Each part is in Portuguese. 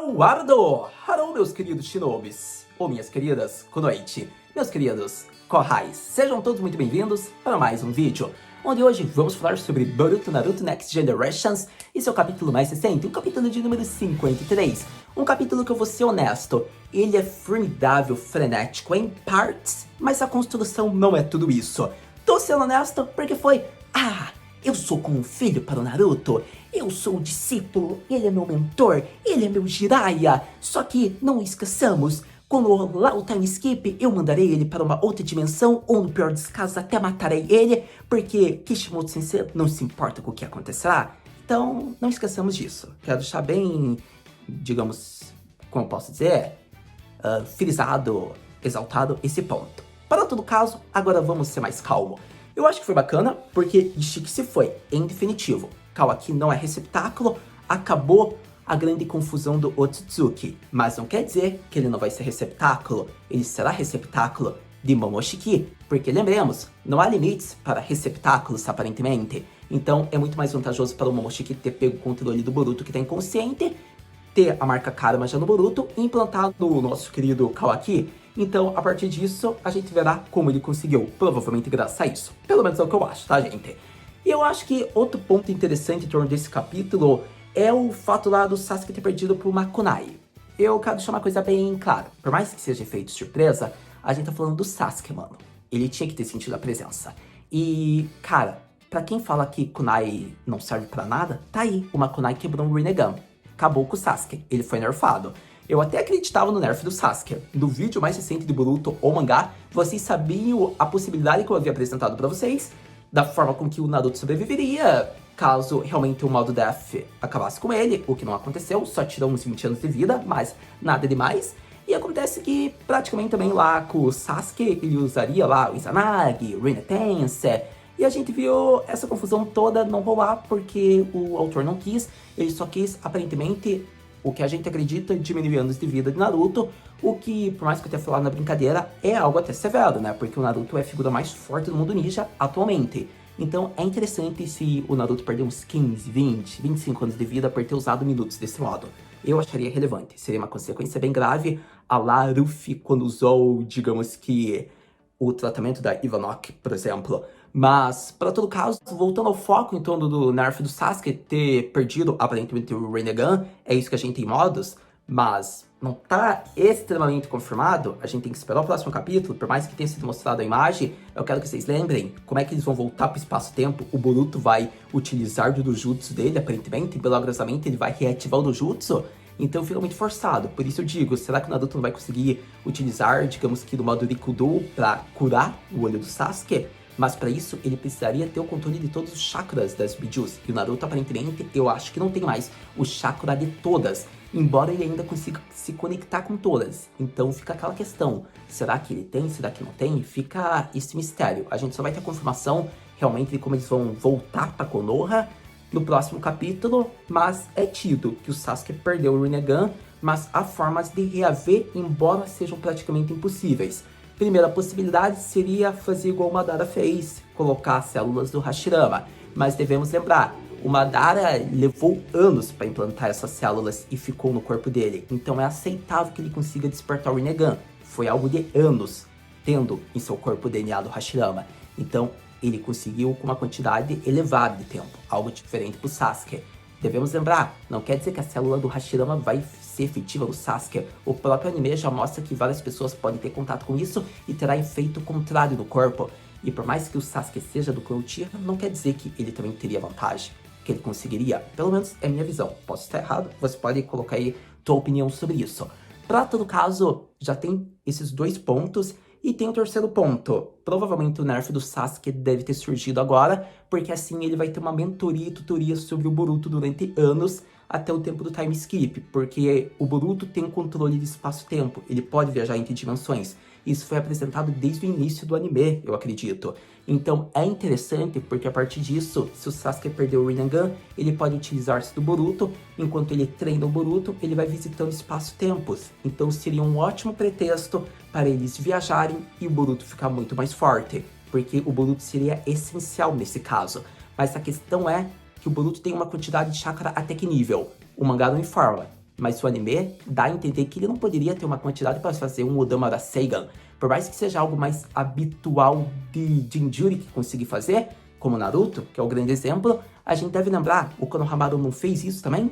Aguardo! Harou, meus queridos shinobis, ou minhas queridas kunoichi, meus queridos kohais, sejam todos muito bem-vindos para mais um vídeo, onde hoje vamos falar sobre Boruto Naruto Next Generations e seu capítulo mais recente, o capítulo de número 53. Um capítulo que eu vou ser honesto, ele é formidável, frenético em partes, mas a construção não é tudo isso. Tô sendo honesto porque foi, eu sou como um filho para o Naruto, eu sou o discípulo, ele é meu mentor, ele é meu Jiraiya. Só que não esqueçamos, quando rolar o time skip, eu mandarei ele para uma outra dimensão, ou no pior dos casos até matarei ele, porque Kishimoto Sensei não se importa com o que acontecerá. Então, não esqueçamos disso. Quero deixar bem, digamos, como eu posso dizer, frisado, exaltado esse ponto. Para todo caso, agora vamos ser mais calmo. Eu acho que foi bacana, porque de Shiki se foi, em definitivo. Kawaki não é receptáculo, acabou a grande confusão do Otsutsuki. Mas não quer dizer que ele não vai ser receptáculo, ele será receptáculo de Momoshiki. Porque lembremos, não há limites para receptáculos aparentemente. Então é muito mais vantajoso para o Momoshiki ter pego o controle do Boruto que está inconsciente, ter a marca Karma já no Boruto e implantar no nosso querido Kawaki. Então, a partir disso, a gente verá como ele conseguiu, provavelmente graças a isso. Pelo menos é o que eu acho, tá, gente? E eu acho que outro ponto interessante em torno desse capítulo é o fato lá do Sasuke ter perdido pro Makunai. Eu quero deixar uma coisa bem clara. Por mais que seja efeito surpresa, a gente tá falando do Sasuke, mano. Ele tinha que ter sentido a presença. E, cara, pra quem fala que Kunai não serve pra nada, tá aí, o Makunai quebrou um Rinnegan. Acabou com o Sasuke, ele foi nerfado. Eu até acreditava no nerf do Sasuke. No vídeo mais recente de Boruto ou mangá, vocês sabiam a possibilidade que eu havia apresentado pra vocês, da forma com que o Naruto sobreviveria, caso realmente o modo Death acabasse com ele, o que não aconteceu, só tirou uns 20 anos de vida, mas nada demais. E acontece que praticamente também lá com o Sasuke, ele usaria lá o Izanagi, o Rinnetense, e a gente viu essa confusão toda não rolar porque o autor não quis, ele só quis aparentemente o que a gente acredita diminuir anos de vida de Naruto, o que, por mais que eu tenha falado na brincadeira, é algo até severo, né? Porque o Naruto é a figura mais forte do mundo ninja atualmente. Então é interessante se o Naruto perder uns 15, 20, 25 anos de vida por ter usado minutos desse modo. Eu acharia relevante, seria uma consequência bem grave, a la Ruffy quando usou, digamos que, o tratamento da Ivanok, por exemplo. Mas, para todo caso, voltando ao foco em torno do nerf do Sasuke ter perdido aparentemente o Rinnegan, é isso que a gente tem em modos, mas não tá extremamente confirmado, a gente tem que esperar o próximo capítulo, por mais que tenha sido mostrado a imagem, eu quero que vocês lembrem como é que eles vão voltar pro espaço-tempo, o Boruto vai utilizar do Dojutsu dele, aparentemente, e milagrosamente ele vai reativar o Dojutsu, então fica muito forçado, por isso eu digo, será que o Naruto não vai conseguir utilizar, digamos que do modo Rikudo pra curar o olho do Sasuke? Mas para isso, ele precisaria ter o controle de todos os chakras das Bijus. E o Naruto, aparentemente, eu acho que não tem mais o chakra de todas. Embora ele ainda consiga se conectar com todas. Então fica aquela questão. Será que ele tem? Será que não tem? Fica esse mistério. A gente só vai ter a confirmação realmente de como eles vão voltar para Konoha no próximo capítulo. Mas é tido que o Sasuke perdeu o Rinnegan. Mas há formas de reaver, embora sejam praticamente impossíveis. Primeira possibilidade seria fazer igual o Madara fez, colocar células do Hashirama. Mas devemos lembrar, o Madara levou anos para implantar essas células e ficou no corpo dele. Então é aceitável que ele consiga despertar o Rinnegan. Foi algo de anos tendo em seu corpo o DNA do Hashirama. Então ele conseguiu com uma quantidade elevada de tempo, algo diferente para o Sasuke. Devemos lembrar, não quer dizer que a célula do Hashirama vai ser efetiva no Sasuke. O próprio anime já mostra que várias pessoas podem ter contato com isso e terá efeito contrário no corpo. E por mais que o Sasuke seja do clã Uchiha, não quer dizer que ele também teria vantagem, que ele conseguiria. Pelo menos é minha visão. Posso estar errado, você pode colocar aí tua opinião sobre isso. Para todo caso, já tem esses dois pontos. E tem o terceiro ponto, provavelmente o nerf do Sasuke deve ter surgido agora, porque assim ele vai ter uma mentoria e tutoria sobre o Boruto durante anos, até o tempo do time skip, porque o Boruto tem controle de espaço-tempo, ele pode viajar entre dimensões. Isso foi apresentado desde o início do anime, eu acredito. Então é interessante porque a partir disso, se o Sasuke perder o Rinnegan, ele pode utilizar-se do Boruto, enquanto ele treina o Boruto, ele vai visitando espaço-tempos. Então seria um ótimo pretexto para eles viajarem e o Boruto ficar muito mais forte, porque o Boruto seria essencial nesse caso. Mas a questão é que o Boruto tem uma quantidade de chakra até que nível? O mangá não informa. mas o anime dá a entender que ele não poderia ter uma quantidade para fazer um Odama Rasengan. Por mais que seja algo mais habitual de Jinjuri que conseguir fazer, como Naruto, que é o grande exemplo, a gente deve lembrar, o Konohamaru não fez isso também?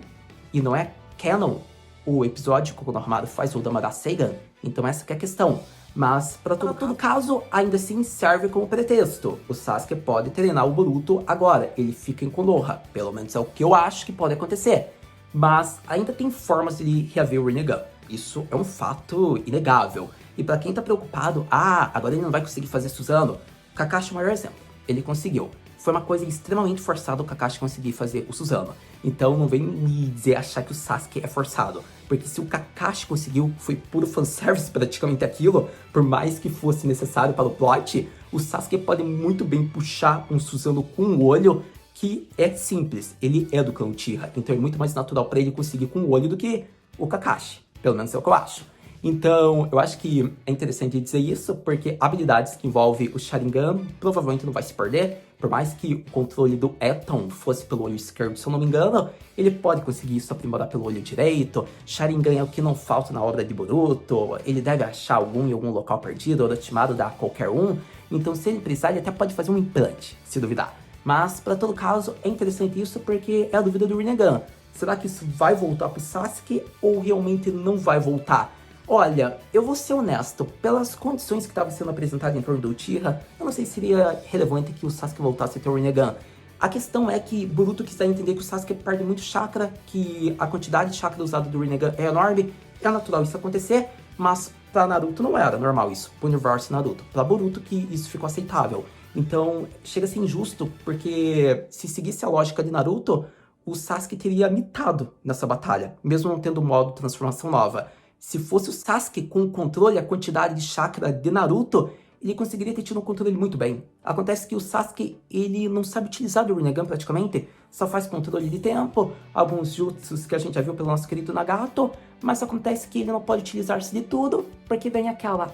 E não é canon o episódio que o Konohamaru faz o Odama Rasengan? Então essa que é a questão. Mas, para todo caso, ainda assim serve como pretexto. O Sasuke pode treinar o Boruto agora, ele fica em Konoha. Pelo menos é o que eu acho que pode acontecer. Mas ainda tem formas de reaver o Rinnegan. Isso é um fato inegável. E para quem tá preocupado, agora ele não vai conseguir fazer Susanoo, Kakashi é o maior exemplo. Ele conseguiu. Foi uma coisa extremamente forçada o Kakashi conseguir fazer o Susanoo. Então não vem me dizer achar que o Sasuke é forçado. Porque se o Kakashi conseguiu, foi puro fanservice praticamente aquilo, por mais que fosse necessário para o plot, o Sasuke pode muito bem puxar um Susanoo com o olho, que é simples, ele é do clã Uchiha, então é muito mais natural para ele conseguir com o olho do que o Kakashi, pelo menos é o que eu acho. Então, eu acho que é interessante dizer isso, porque habilidades que envolvem o Sharingan provavelmente não vai se perder. Por mais que o controle do Eton fosse pelo olho esquerdo, se eu não me engano, ele pode conseguir isso aprimorar pelo olho direito. Sharingan é o que não falta na obra de Boruto. Ele deve achar algum em algum local perdido, ou Orochimaru dá a qualquer um. Então, se ele precisar, ele até pode fazer um implante, se duvidar. Mas, para todo caso, é interessante isso porque é a dúvida do Rinnegan. Será que isso vai voltar pro Sasuke ou realmente não vai voltar? Olha, eu vou ser honesto, pelas condições que estavam sendo apresentadas em torno do Uchiha, eu não sei se seria relevante que o Sasuke voltasse a ter o Rinnegan. A questão é que Boruto quis dar a entender que o Sasuke perde muito chakra, que a quantidade de chakra usada do Rinnegan é enorme, é natural isso acontecer, mas pra Naruto não era normal isso, pro universo Naruto. Pra Boruto que isso ficou aceitável. Então, chega a ser injusto, porque se seguisse a lógica de Naruto, o Sasuke teria mitado nessa batalha, mesmo não tendo modo transformação nova. Se fosse o Sasuke com o controle e a quantidade de chakra de Naruto, ele conseguiria ter tido um controle muito bem. Acontece que o Sasuke, ele não sabe utilizar o Rinnegan praticamente, só faz controle de tempo, alguns jutsus que a gente já viu pelo nosso querido Nagato, mas acontece que ele não pode utilizar-se de tudo, porque vem aquela,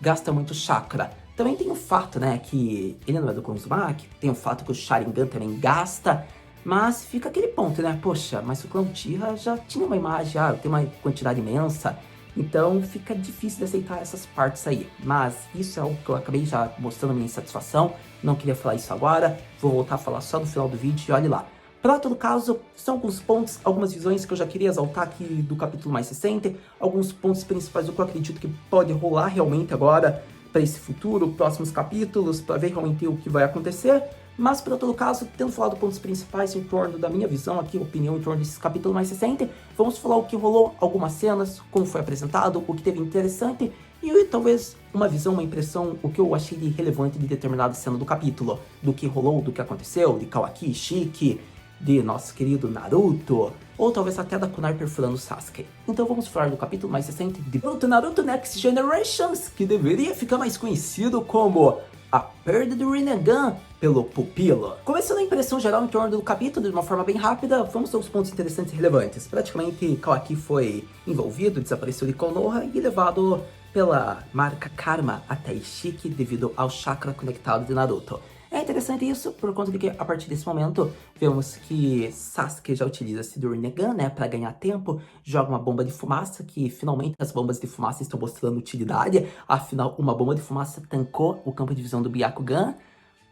gasta muito chakra. Também tem o fato, né, que ele não é do Uzumaki, tem o fato que o Sharingan também gasta, mas fica aquele ponto, né, poxa, mas o clã Uchiha já tinha uma imagem, tem uma quantidade imensa, então fica difícil de aceitar essas partes aí. Mas isso é algo que eu acabei já mostrando a minha insatisfação, não queria falar isso agora, vou voltar a falar só no final do vídeo e olhe lá. Para todo caso, são alguns pontos, algumas visões que eu já queria exaltar aqui do capítulo mais recente, alguns pontos principais do que eu acredito que pode rolar realmente agora, para esse futuro, próximos capítulos, para ver realmente o que vai acontecer. Mas, para todo caso, tendo falado pontos principais em torno da minha visão aqui, opinião em torno desse capítulo mais recente, vamos falar o que rolou, algumas cenas, como foi apresentado, o que teve interessante e talvez uma visão, uma impressão, o que eu achei de relevante de determinada cena do capítulo, do que rolou, do que aconteceu, de Kawaki, Shiki, de nosso querido Naruto, ou talvez até da Kunai perfurando Sasuke. Então vamos falar do capítulo mais recente de Boruto Naruto Next Generations, que deveria ficar mais conhecido como a perda do Rinnegan pelo pupilo. Começando a impressão geral em torno do capítulo de uma forma bem rápida, vamos aos pontos interessantes e relevantes. Praticamente Kawaki foi envolvido, desapareceu de Konoha e levado pela marca Karma até Ishiki devido ao chakra conectado de Naruto. É interessante isso, por conta de que, a partir desse momento, vemos que Sasuke já utiliza-se do Rinnegan, né, para ganhar tempo, joga uma bomba de fumaça, que finalmente as bombas de fumaça estão mostrando utilidade, afinal, uma bomba de fumaça tancou o campo de visão do Byakugan,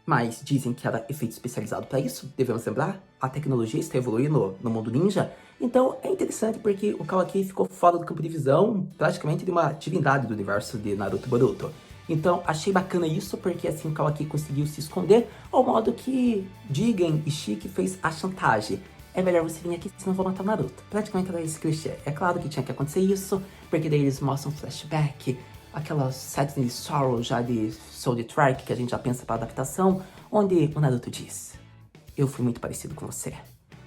mas dizem que era efeito especializado para isso, devemos lembrar, a tecnologia está evoluindo no mundo ninja, então é interessante porque o Kawaki ficou fora do campo de visão, praticamente de uma divindade do universo de Naruto e Boruto. Então, achei bacana isso, porque assim o Kawaki conseguiu se esconder, ao modo que Jigen e Shiki fez a chantagem. É melhor você vir aqui, senão eu vou matar o Naruto. Praticamente era esse clichê. É claro que tinha que acontecer isso, porque daí eles mostram um flashback, aquela Sadness Sorrow já de Soul Track, que a gente já pensa para adaptação, onde o Naruto diz: eu fui muito parecido com você.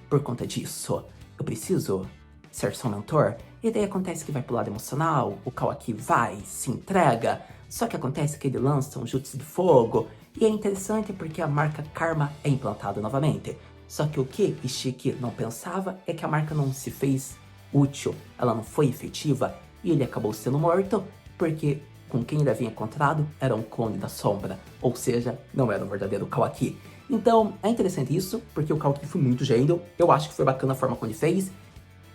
Por conta disso, eu preciso ser seu mentor. E daí acontece que vai pro lado emocional, o Kawaki vai, se entrega, só que acontece que ele lança um jutsu de fogo, e é interessante porque a marca Karma é implantada novamente. Só que o que Ishiki não pensava é que a marca não se fez útil, ela não foi efetiva, e ele acabou sendo morto, porque com quem ele havia encontrado era um clone da sombra, ou seja, não era o verdadeiro Kawaki. Então, é interessante isso, porque o Kawaki foi muito gênio, eu acho que foi bacana a forma como ele fez,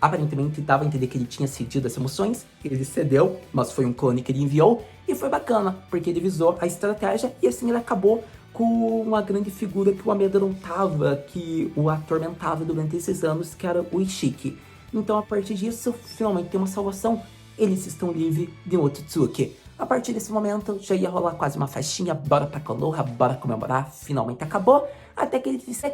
aparentemente dava a entender que ele tinha cedido as emoções, ele cedeu, mas foi um clone que ele enviou, e foi bacana, porque ele visou a estratégia, e assim ele acabou com uma grande figura que o amedrontava, que o atormentava durante esses anos, que era o Ishiki. Então, a partir disso, finalmente tem uma salvação, eles estão livres de Otsutsuki. A partir desse momento, já ia rolar quase uma festinha, bora pra Konoha, bora comemorar, finalmente acabou. Até que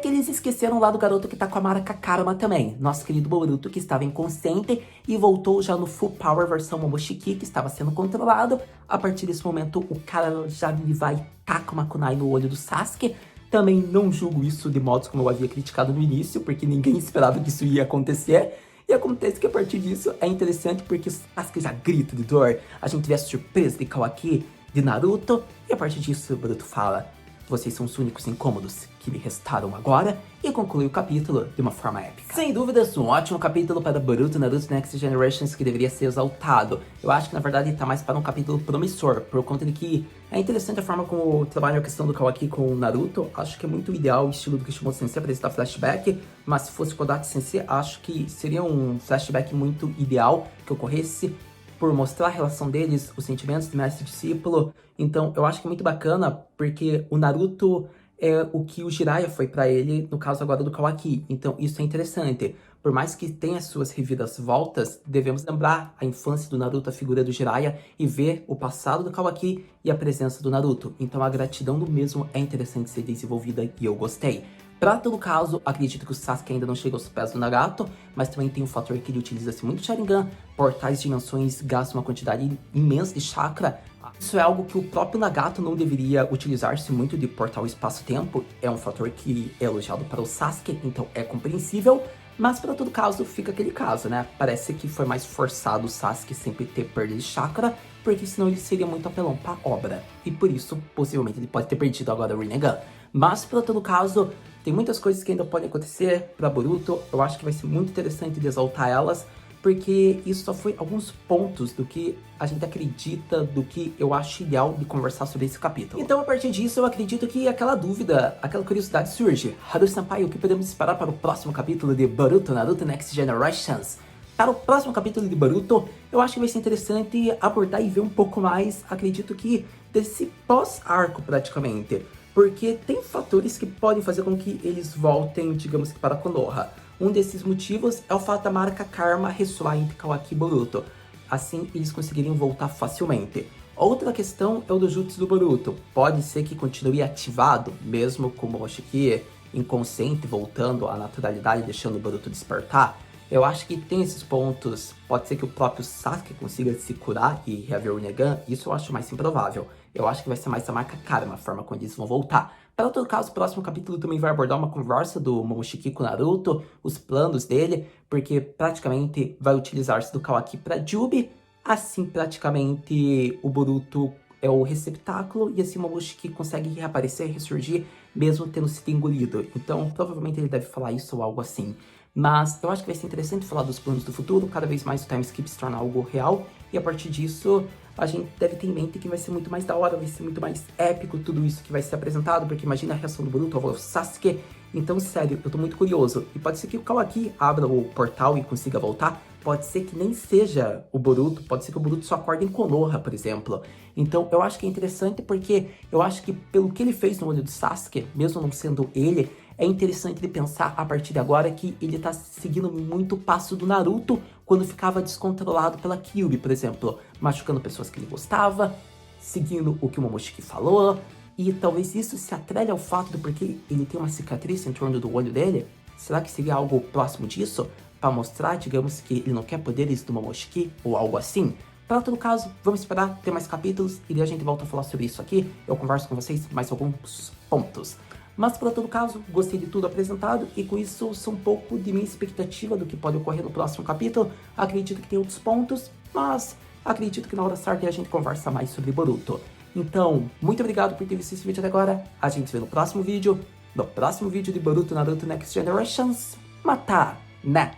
eles esqueceram lá do garoto que tá com a marca Karma também. Nosso querido Boruto, que estava inconsciente e voltou já no Full Power versão Momoshiki, que estava sendo controlado. A partir desse momento, o cara já vai tacar uma kunai no olho do Sasuke. Também não julgo isso de modos como eu havia criticado no início, porque ninguém esperava que isso ia acontecer. E acontece que a partir disso é interessante porque o Sasuke já grita de dor, a gente vê a surpresa de Kawaki, de Naruto, e a partir disso o Boruto fala: vocês são os únicos incômodos que me restaram agora, e conclui o capítulo de uma forma épica. Sem dúvidas, um ótimo capítulo para Boruto Naruto Next Generations que deveria ser exaltado. Eu acho que na verdade tá mais para um capítulo promissor, por conta de que é interessante a forma como trabalha a questão do Kawaki com o Naruto. Acho que é muito ideal o estilo do Kishimoto Sensei para apresentar flashback, mas se fosse Kodachi Sensei, acho que seria um flashback muito ideal que ocorresse, por mostrar a relação deles, os sentimentos de mestre e discípulo. Então, eu acho que é muito bacana, porque o Naruto é o que o Jiraiya foi pra ele, no caso agora do Kawaki. Então, isso é interessante. Por mais que tenha suas reviravoltas, devemos lembrar a infância do Naruto, a figura do Jiraiya, e ver o passado do Kawaki e a presença do Naruto. Então, a gratidão do mesmo é interessante ser desenvolvida e eu gostei. Pra todo caso, acredito que o Sasuke ainda não chega aos pés do Nagato, mas também tem o fator que ele utiliza-se muito Sharingan, portais de dimensões gastam uma quantidade imensa de chakra. Isso é algo que o próprio Nagato não deveria utilizar-se muito de portal espaço-tempo, é um fator que é elogiado para o Sasuke, então é compreensível, mas para todo caso fica aquele caso, né? Parece que foi mais forçado o Sasuke sempre ter perda de chakra, porque senão ele seria muito apelão pra obra, e por isso, possivelmente, ele pode ter perdido agora o Rinnegan. Mas, para todo caso, tem muitas coisas que ainda podem acontecer para Boruto, eu acho que vai ser muito interessante de exaltar elas, porque isso só foi alguns pontos do que a gente acredita, do que eu acho ideal de conversar sobre esse capítulo. Então, a partir disso, eu acredito que aquela dúvida, aquela curiosidade surge. Haru-senpai, o que podemos esperar para o próximo capítulo de Boruto Naruto Next Generations? Para o próximo capítulo de Boruto, eu acho que vai ser interessante abordar e ver um pouco mais, acredito que, desse pós-arco praticamente. Porque tem fatores que podem fazer com que eles voltem, digamos que para Konoha. Um desses motivos é o fato da marca Karma ressoar entre Kawaki e Boruto. Assim, eles conseguiriam voltar facilmente. Outra questão é o do Jutsu do Boruto. Pode ser que continue ativado, mesmo com o Momoshiki inconsciente voltando à naturalidade, deixando o Boruto despertar. Eu acho que tem esses pontos. Pode ser que o próprio Sasuke consiga se curar e reaver o Rinnegan. Isso eu acho mais improvável. Eu acho que vai ser mais a marca Karma, a forma como eles vão voltar. Para todo caso, o próximo capítulo também vai abordar uma conversa do Momoshiki com o Naruto, os planos dele, porque praticamente vai utilizar-se do Kawaki para Jubi. Assim, praticamente, o Boruto é o receptáculo e assim o Momoshiki consegue reaparecer, ressurgir, mesmo tendo sido engolido. Então, provavelmente ele deve falar isso ou algo assim. Mas eu acho que vai ser interessante falar dos planos do futuro, cada vez mais o time skip se torna algo real, e a partir disso a gente deve ter em mente que vai ser muito mais da hora, vai ser muito mais épico tudo isso que vai ser apresentado, porque imagina a reação do Boruto ao Sasuke. Então, sério, eu tô muito curioso. E pode ser que o Kawaki abra o portal e consiga voltar, pode ser que nem seja o Boruto, pode ser que o Boruto só acorde em Konoha, por exemplo. Então, eu acho que é interessante porque eu acho que pelo que ele fez no olho do Sasuke, mesmo não sendo ele, é interessante de pensar a partir de agora que ele tá seguindo muito o passo do Naruto quando ficava descontrolado pela Kyuubi, por exemplo, machucando pessoas que ele gostava, seguindo o que o Momoshiki falou, e talvez isso se atrelhe ao fato do porquê ele tem uma cicatriz em torno do olho dele. Será que seria algo próximo disso? Para mostrar, digamos, que ele não quer poderes do Momoshiki ou algo assim? Para todo caso, vamos esperar ter mais capítulos e daí a gente volta a falar sobre isso aqui. Eu converso com vocês mais alguns pontos. Mas, para todo caso, gostei de tudo apresentado e com isso sou um pouco de minha expectativa do que pode ocorrer no próximo capítulo. Acredito que tem outros pontos, mas acredito que na hora certa a gente conversa mais sobre Boruto. Então, muito obrigado por ter visto esse vídeo até agora. A gente se vê no próximo vídeo de Boruto Naruto Next Generations. Mata, né?